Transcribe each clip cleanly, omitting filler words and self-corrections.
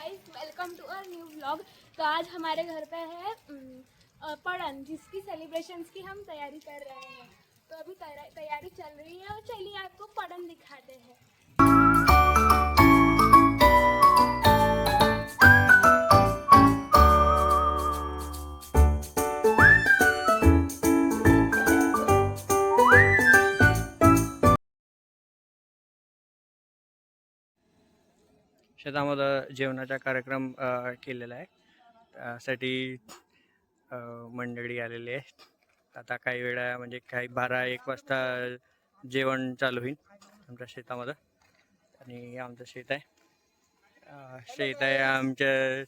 Guys, welcome to our new vlog. तो आज हमारे घर पे है पड़न, जिसकी सेलिब्रेशंस की हम तैयारी कर रहे हैं। तो अभी तैयारी चल रही है और चलिए आपको पड़न दिखाते हैं। शेतामध्ये जेवणाचा कार्यक्रम केलेला आहे। त्यासाठी मंडळी आलेली आहे। आता काही वेळा म्हणजे काही 12-1 वाजता जेवण चालू होईल आमच्या शेतामध्ये। आणि आमचं शेत आहे आमच्या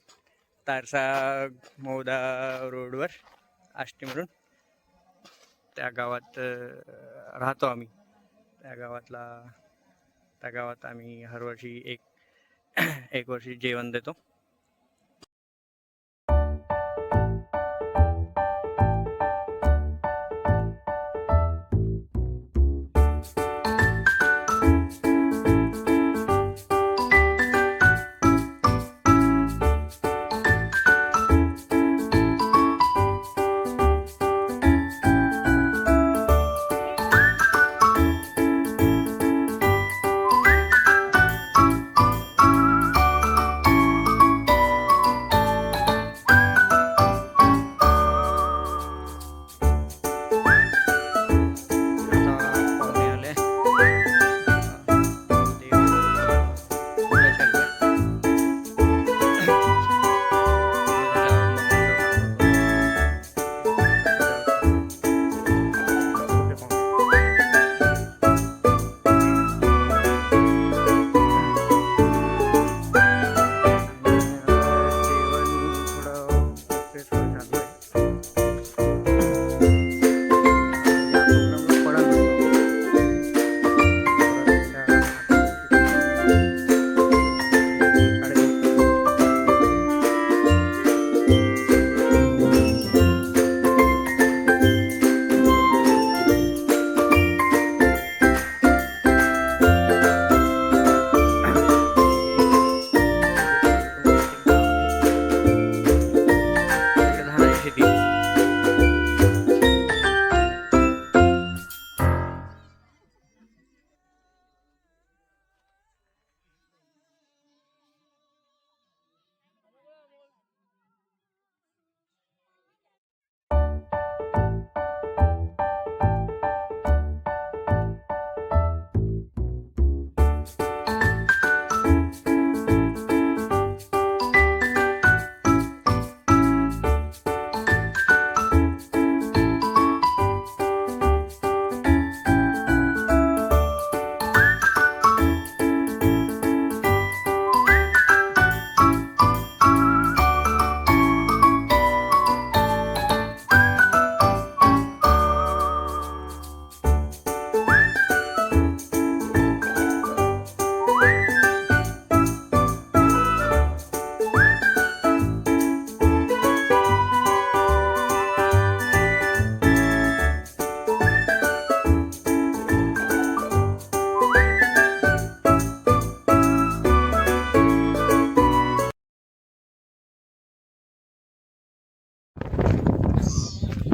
तारसा मौदा रोडवर आष्टीमधून। त्या गावात राहतो आम्ही। त्या गावात आम्ही हर वर्षी एक वर्षी जेवण देतो।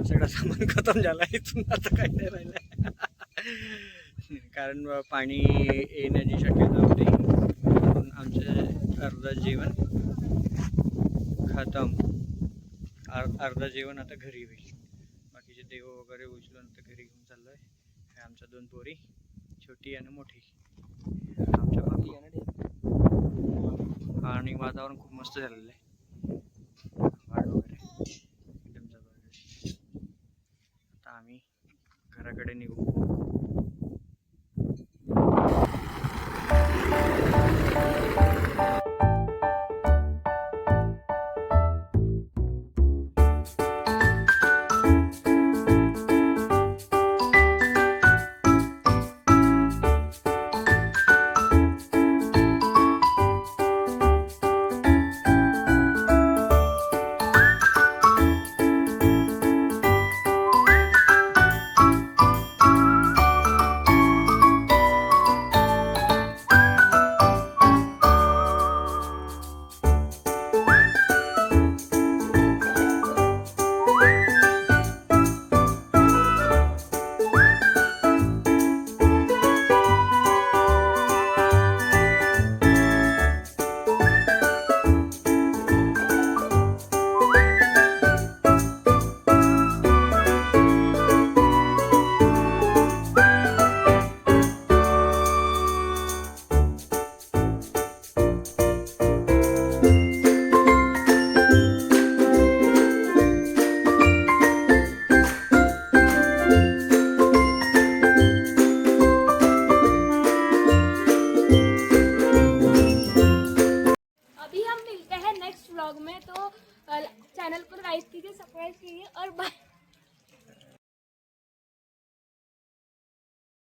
सगळा सामान खतम झाला इथून आता काही नाही राहिलं। कारण पाणी येण्याची शक्यता होती म्हणून आमचं अर्ध जेवण खतम। अर्ध जेवण आता घरी होईल। बाकीचे देव वगैरे उचलून आता घरी घेऊन चाललोय। हे आमच्या 2 पोरी, छोटी आणि मोठी। आमच्या बाकी आणि वातावरण खूप मस्त झालेलं आहे। एकदम जबरदस्त। आता आम्ही घराकडे निघू।